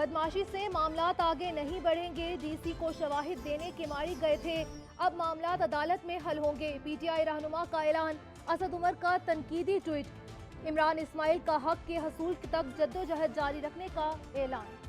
बदमाशी से मामलात आगे नहीं बढ़ेंगे, डीसी को शवाहिद देने के मारी गए थे, अब मामलात अदालत में हल होंगे। पीटीआई रहनुमा का ऐलान, असद उमर का तनकीदी ट्वीट, इमरान इस्माइल का हक के हसूल तक जद्दोजहद जारी रखने का ऐलान।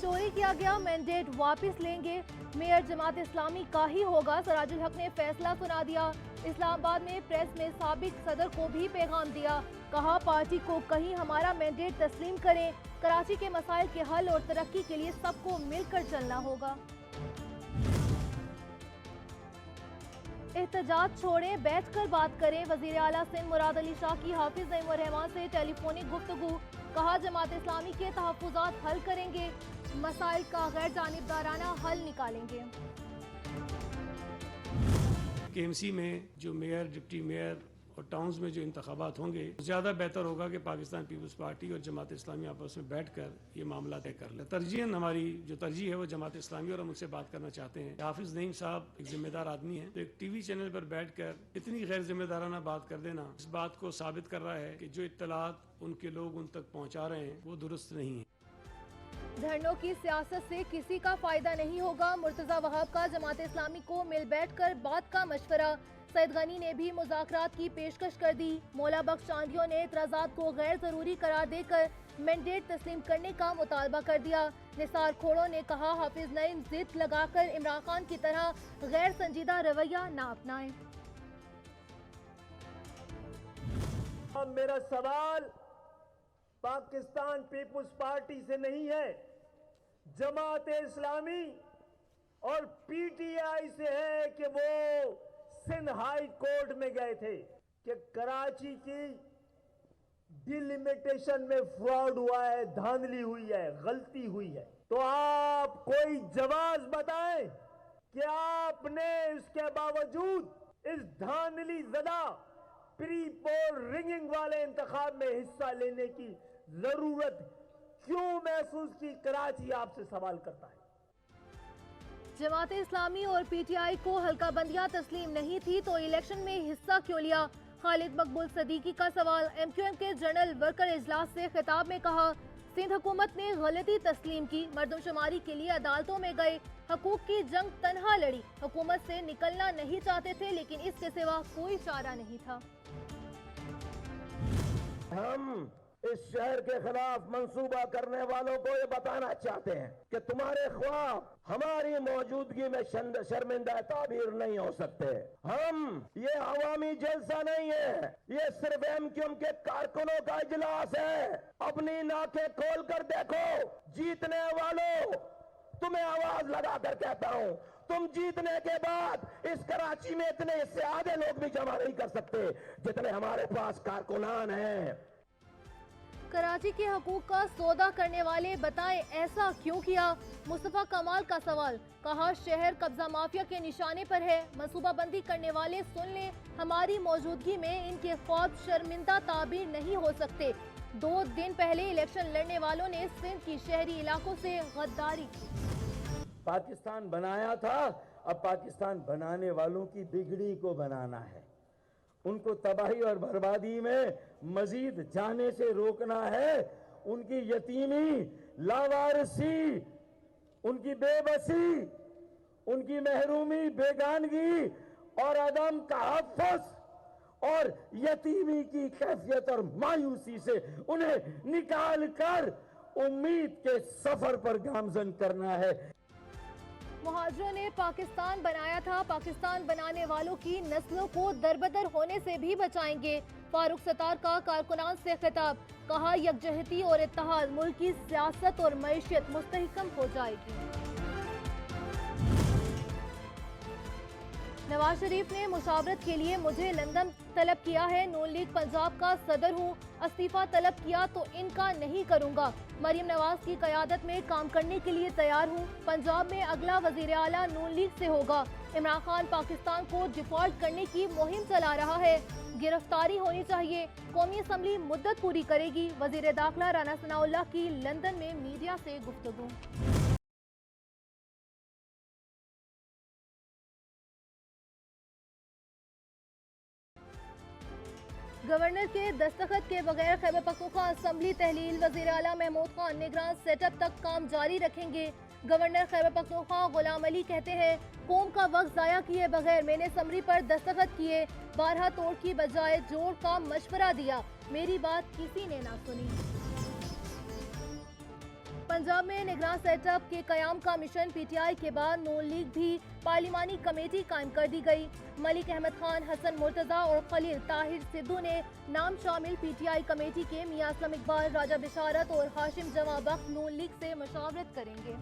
चोरी किया गया मैंडेट वापस लेंगे, मेयर जमात इस्लामी का ही होगा, सराजुल हक ने फैसला सुना दिया। इस्लामाबाद में प्रेस में साबिक सदर को भी पैगाम दिया, कहा पार्टी को कहीं हमारा मैंडेट तस्लीम करें, कराची के मसाइल के हल और तरक्की के लिए सबको मिलकर चलना होगा। एहतजाज छोड़ें, बैठकर बात करें, वजीर आला सिंध मुराद अली शाह की हाफिज नईम उर रहमान से टेलीफोनिक गुफ्तगू, कहा जमात इस्लामी के तहफ्फुजात हल करेंगे, मसाइल का गैर जानिबदाराना हल निकालेंगे। केएमसी में जो मेयर, डिप्टी मेयर और टाउन्स में जो इंतखाबात होंगे, ज़्यादा बेहतर होगा कि पाकिस्तान पीपल्स पार्टी और जमात इस्लामी आपस में बैठकर ये मामला तय कर ले। तरजीहन हमारी जो तरजीह है वो जमात इस्लामी और हम उनसे बात करना चाहते हैं। हाफिज नईम साहब एक जिम्मेदार आदमी है, तो एक टीवी चैनल पर बैठकर इतनी गैर जिम्मेदाराना बात कर देना इस बात को साबित कर रहा है कि जो इत्तलात उनके लोग उन तक पहुँचा रहे हैं वो दुरुस्त नहीं है। धरनों की सियासत से किसी का फायदा नहीं होगा, मुर्तजा वहाब का जमात इस्लामी को मिल बैठकर बात का मशवरा, सैयद गनी ने भी मुज़ाकरात की पेशकश कर दी। मौला बख्श चांदियों ने एतराज़ात को गैर जरूरी करार देकर मैंडेट तस्लीम करने का मुतालबा कर दिया। निसार खोड़ो ने कहा हाफिज नईम जिद लगाकर इमरान खान की तरह गैर संजीदा रवैया न अपनाएं। अब मेरा सवाल पाकिस्तान पीपुल्स पार्टी से नहीं है, जमात इस्लामी और पीटीआई से है कि वो सिंध हाई कोर्ट में गए थे कि कराची की डिलिमिटेशन में फ्रॉड हुआ है, धांधली हुई है, गलती हुई है। तो आप कोई जवाब बताएं कि आपने इसके बावजूद इस धांधली ज़दा प्री पोल रिंगिंग वाले इंतखाब में हिस्सा लेने की जरूरत क्यों महसूस की? कराची आपसे सवाल करता है। जमात इस्लामी और पीटीआई को हल्का बंदियां तस्लीम नहीं थी तो इलेक्शन में हिस्सा क्यों लिया? खालिद मकबूल सदीकी का सवाल। एमक्यूएम के जनरल वर्कर इजलास से खिताब में कहा सिंध हुकूमत ने गलती तस्लीम की, मर्दमशुमारी के लिए अदालतों में गए, हकूक की जंग तन्हा लड़ी, हुकूमत से निकलना नहीं चाहते थे लेकिन इसके सिवा कोई चारा नहीं था। हम इस शहर के खिलाफ मंसूबा करने वालों को ये बताना चाहते हैं कि तुम्हारे ख्वाब हमारी मौजूदगी में शर्मिंदा ताबीर नहीं हो सकते। हम ये अवामी जलसा नहीं है, ये सिर्फ एमक्यूएम के कारकुनों का इजलास है। अपनी नाकें खोल कर देखो, जीतने वालों तुम्हें आवाज लगा कर कहता हूं, तुम जीतने के बाद इस कराची में इतने इससे आधे लोग भी जमा नहीं कर सकते जितने हमारे पास कारकुनान हैं। कराची के हकूक का सौदा करने वाले बताएं ऐसा क्यों किया? मुस्तफा कमाल का सवाल। कहा शहर कब्जा माफिया के निशाने पर है, मंसूबाबंदी करने वाले सुन ले, हमारी मौजूदगी में इनके ख्वाब शर्मिंदा ताबीर नहीं हो सकते। 2 दिन पहले इलेक्शन लड़ने वालों ने सिंध की शहरी इलाकों से गद्दारी की। पाकिस्तान बनाया था, अब पाकिस्तान बनाने वालों की बिगड़ी को बनाना है, उनको तबाही और बर्बादी में मजीद जाने से रोकना है। उनकी यतीमी, लावारसी, उनकी बेबसी, उनकी महरूमी, बेगानगी और अदम तहफ़्फ़ुज़ और यतीमी की कैफियत और मायूसी से उन्हें निकाल कर उम्मीद के सफर पर गामजन करना है। मुहाजिरों ने पाकिस्तान बनाया था, पाकिस्तान बनाने वालों की नस्लों को दरबदर होने से भी बचाएंगे। फारूक सत्तार का कारकुनान से खिताब। कहा यकजहती और इत्तेहाद मुल्क की सियासत और मईशत मुस्तहकम हो जाएगी। नवाज शरीफ ने मुशावरत के लिए मुझे लंदन तलब किया है, नून लीग पंजाब का सदर हूँ, इस्तीफा तलब किया तो इनका नहीं करूँगा। मरीम नवाज की क़यादत में काम करने के लिए तैयार हूँ। पंजाब में अगला वज़ीर आला नून लीग से होगा। इमरान खान पाकिस्तान को डिफॉल्ट करने की मुहिम चला रहा है, गिरफ्तारी होनी चाहिए, कौमी असम्बली मुद्दत पूरी करेगी। वज़ीर दाखिला राना सनाउल्लाह की लंदन में मीडिया से गुफ्तगू। गवर्नर के दस्तखत के बगैर खैबर पख्तूनख्वा असम्बली तहलील वज़ीर आला महमूद खान निगरान सेटअप तक काम जारी रखेंगे। गवर्नर खैबर पख्तूनख्वा गुलाम अली कहते हैं, कौम का वक्त जाया किए बगैर मैंने असम्बली पर दस्तखत किए, बारहा तोड़ की बजाय जोड़ का मशवरा दिया, मेरी बात किसी ने ना सुनी। पंजाब में निगरान सेटअप के कयाम का मिशन पीटीआई के बाद नून लीग भी पार्लिमानी कमेटी कायम कर दी गई। मलिक अहमद खान, हसन मुर्तजा और खलील ताहिर सिद्धू ने नाम शामिल पीटीआई कमेटी के मियां असलम इकबाल, राजा बिशारत और हाशिम जमा बख्त नून लीग से मशावरत करेंगे।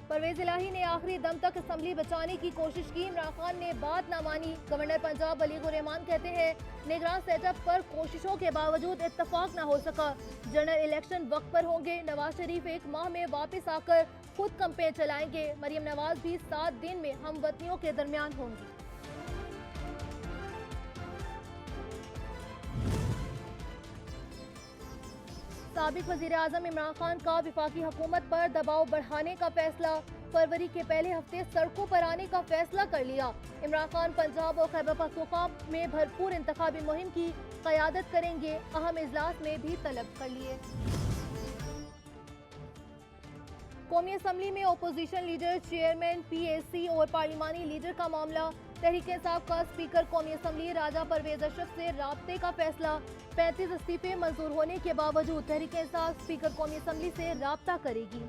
परवेज इलाही ने आखिरी दम तक असम्बली बचाने की कोशिश की, इमरान खान ने बात ना मानी। गवर्नर पंजाब अलीगुर रहमान कहते हैं, निगरान सेटअप पर कोशिशों के बावजूद इत्तफाक न हो सका। जनरल इलेक्शन वक्त पर होंगे। नवाज शरीफ 1 माह में वापस आकर खुद कैंपेन चलाएंगे। मरियम नवाज भी 7 दिन में हमवतनियों के दरमियान होंगी। साबिक वज़ीर आज़म इमरान खान का वफाकी हुकूमत पर दबाव बढ़ाने का फैसला। फरवरी के पहले हफ्ते सड़कों पर आने का फैसला कर लिया। इमरान खान पंजाब और खैबर पख्तूनख्वा में भरपूर इंतखाबी मुहिम की क़यादत करेंगे। अहम इजलास में भी तलब कर लिए। कौमी असम्बली में अपोजिशन लीडर, चेयरमैन पीएसी और पार्लिमानी लीडर का मामला। तहरीक इंसाफ का स्पीकर कौमी असम्बली राजा परवेज अशरफ से राब्ते का फैसला। 35 इस्तीफे मंजूर होने के बावजूद तहरीक इंसाफ स्पीकर कौमी असम्बली से राब्ता करेगी।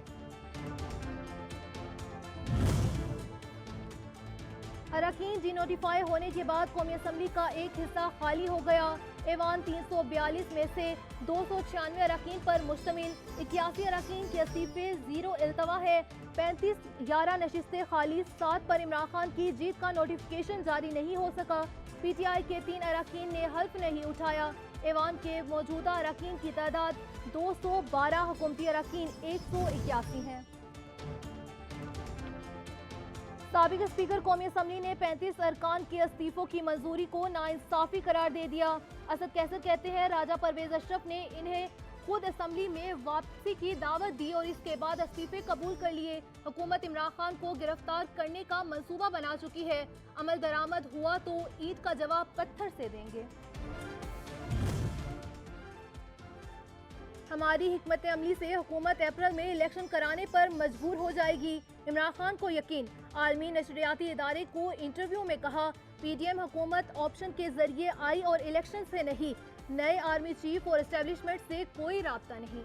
अरकान डिनोटिफाई होने के बाद कौमी असम्बली का एक हिस्सा खाली हो गया। ऐवान 342 में से 296 अरकान पर मुश्तमिल। 81 अरकान के इस्तीफे 0 इल्तवा है। 35 11 नशिस्तें खाली। 7 पर इमरान खान की जीत का नोटिफिकेशन जारी नहीं हो सका। पीटीआई के 3 अरकान ने हल्फ नहीं उठाया। ऐवान के मौजूदा अरकान की तादाद 212, हुकूमती अरकान 181 हैं। साबिक स्पीकर कौमी असम्बली ने 35 अरकान के इस्तीफों की मंजूरी को नाइंसाफी करार दे दिया। असद कैसर कहते हैं, राजा परवेज अशरफ ने इन्हें खुद असम्बली में वापसी की दावत दी और इसके बाद इस्तीफे कबूल कर लिए। हुकूमत इमरान खान को गिरफ्तार करने का मंसूबा बना चुकी है। अमल दरामद हुआ तो ईद का जवाब पत्थर से देंगे। हमारी हिकमत अमली से हुकूमत अप्रैल में इलेक्शन कराने पर मजबूर हो जाएगी, इमरान खान को यकीन। आलमी नशरियाती इदारे को इंटरव्यू में कहा, पीडीएम हुकूमत ऑप्शन के जरिए आई और इलेक्शन से नहीं। नए आर्मी चीफ और एस्टेब्लिशमेंट से कोई राब्ता नहीं।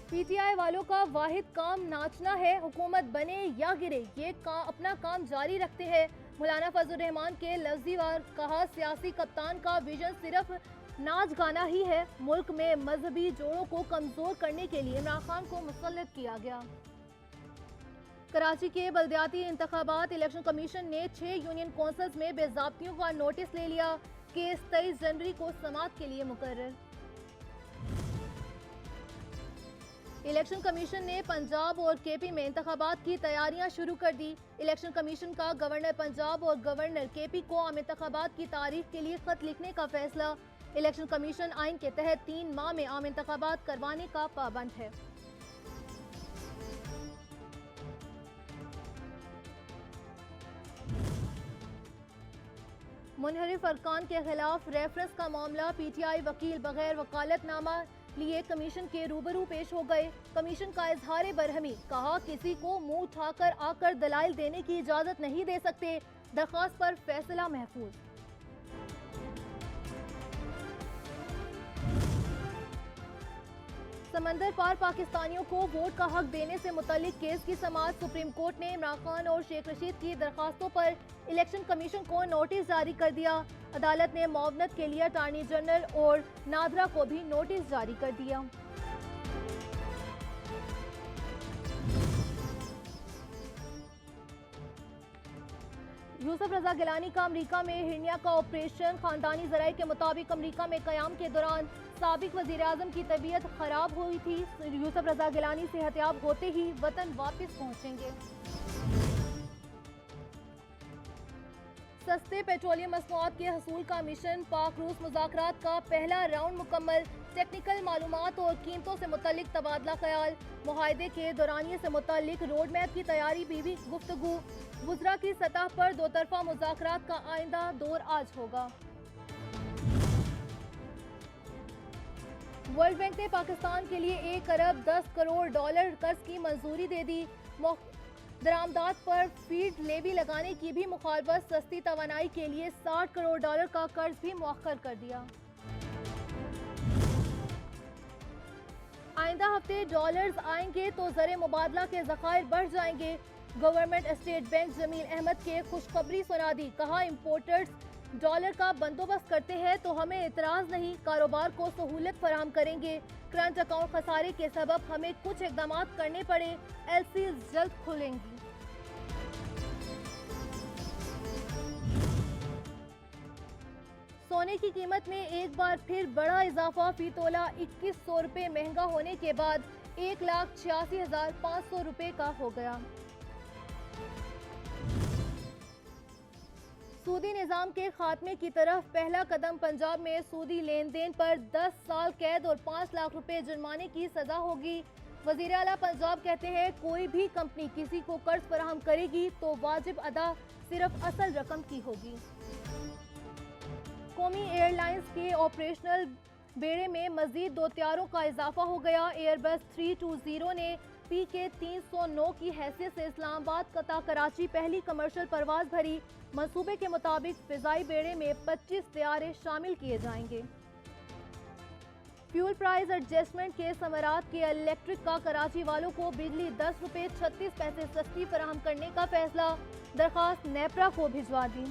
पीटीआई वालों का वाहिद काम नाचना है। हुकूमत बने या गिरे, ये अपना काम जारी रखते हैं। मौलाना फजल रहमान के लफ्जी वार कहा, सियासी कप्तान का विजन सिर्फ नाच गाना ही है। मुल्क में मजहबी जोड़ों को कमजोर करने के लिए इमरान खान को मुसल्लत किया गया। कराची के बल्दियाती इंतखाबात, इलेक्शन कमीशन ने 6 यूनियन कौंसल्स में बेज़ाब्तियों का नोटिस ले लिया। केस 23 जनवरी को समाअत के लिए मुकर्रर। इलेक्शन कमीशन ने पंजाब और केपी में इंतखाबात की तैयारियां शुरू कर दी। इलेक्शन कमीशन का गवर्नर पंजाब और गवर्नर केपी को आम इंतखाबात की तारीख के लिए खत लिखने का फैसला। इलेक्शन कमीशन आइन के तहत 3 माह में आम इंतखाबात करवाने का पाबंद है। मुनहरिफ अरकान के खिलाफ रेफरेंस का मामला, पीटीआई वकील बगैर वकालतनामा लिए कमीशन के रूबरू पेश हो गए। कमीशन का इजहार बरहमी, कहा किसी को मुंह उठाकर आकर दलाइल देने की इजाजत नहीं दे सकते। दरख्वास्त पर फैसला महफूज। समंदर पार पाकिस्तानियों को वोट का हक देने से मुतल्लिक केस की समाअत। सुप्रीम कोर्ट ने इमरान खान और शेख रशीद की दरखास्तों पर इलेक्शन कमीशन को नोटिस जारी कर दिया। अदालत ने मुआवनत के लिए अटॉर्नी जनरल और नादरा को भी नोटिस जारी कर दिया। यूसुफ रजा गिलानी का अमरीका में हिरनिया का ऑपरेशन। खानदानी जराये के मुताबिक अमरीका में कयाम के दौरान साबिक वजीर आजम की तबीयत खराब हुई थी। यूसुफ रजा गिलानी सेहतयाब होते ही वतन वापस पहुंचेंगे। सस्ते पेट्रोलियम मसनूआत के हसूल का मिशन पाक रूस मुज़ाकरात का पहला राउंड मुकम्मल। टेक्निकल मालूमात और कीमतों से मुतल्लिक तबादला ख्याल। मुआहदे के दौरानिये से मुतल्लिक रोड मैप की तैयारी भी गुफ्तगू। वुज़रा की सतह पर दो तरफा मुज़ाकरात का आइंदा दौर आज होगा। वर्ल्ड बैंक ने पाकिस्तान के लिए 1 अरब 10 करोड़ डॉलर कर्ज की मंजूरी दे दी। दरामदात पर फीड लेवी लगाने की भी मुखालफत। सस्ती तवानाई के लिए 60 करोड़ डॉलर का कर्ज भी मुअख्खर कर दिया। आइंदा हफ्ते डॉलर्स आएंगे तो ज़र मुबादला के ज़खायर बढ़ जाएंगे। Government state bank Jameel Ahmed के खुशखबरी सुना दी। कहा, इम्पोर्टर्स डॉलर का बंदोबस्त करते हैं तो हमें इतराज़ नहीं, कारोबार को सहूलत फराहम करेंगे। करंट अकाउंट खसारे के सबब हमें कुछ इकदाम करने पड़े। एलसी जल्द खुलेंगी। सोने की कीमत में एक बार फिर बड़ा इजाफा। फी तोला 2100 रुपये महंगा होने के बाद 1,86,500 रुपये का हो गया। सूदी निज़ाम के खात्मे की तरफ पहला कदम। पंजाब में सूदी लेन देन पर 10 साल कैद और 5 लाख रुपए जुर्माने की सजा होगी। वज़ीर आला पंजाब कहते हैं, कोई भी कंपनी किसी को कर्ज फराहम करेगी तो वाजिब अदा सिर्फ असल रकम की होगी। कौमी एयरलाइंस के ऑपरेशनल बेड़े में मजीद 2 त्यारों का इजाफा हो गया। एयरबस 320 ने PK 309 की हैसियत से इस्लामाबाद कता कराची पहली कमर्शियल परवाज भरी। मंसूबे के मुताबिक फिजाई बेड़े में 25 तैयारे शामिल किए जाएंगे। फ्यूल प्राइस एडजस्टमेंट के समरात के इलेक्ट्रिक का कराची वालों को बिजली 10 रुपये 36 पैसे सस्ती फराहम करने का फैसला। दरखास्त नेपरा को भिजवा दी।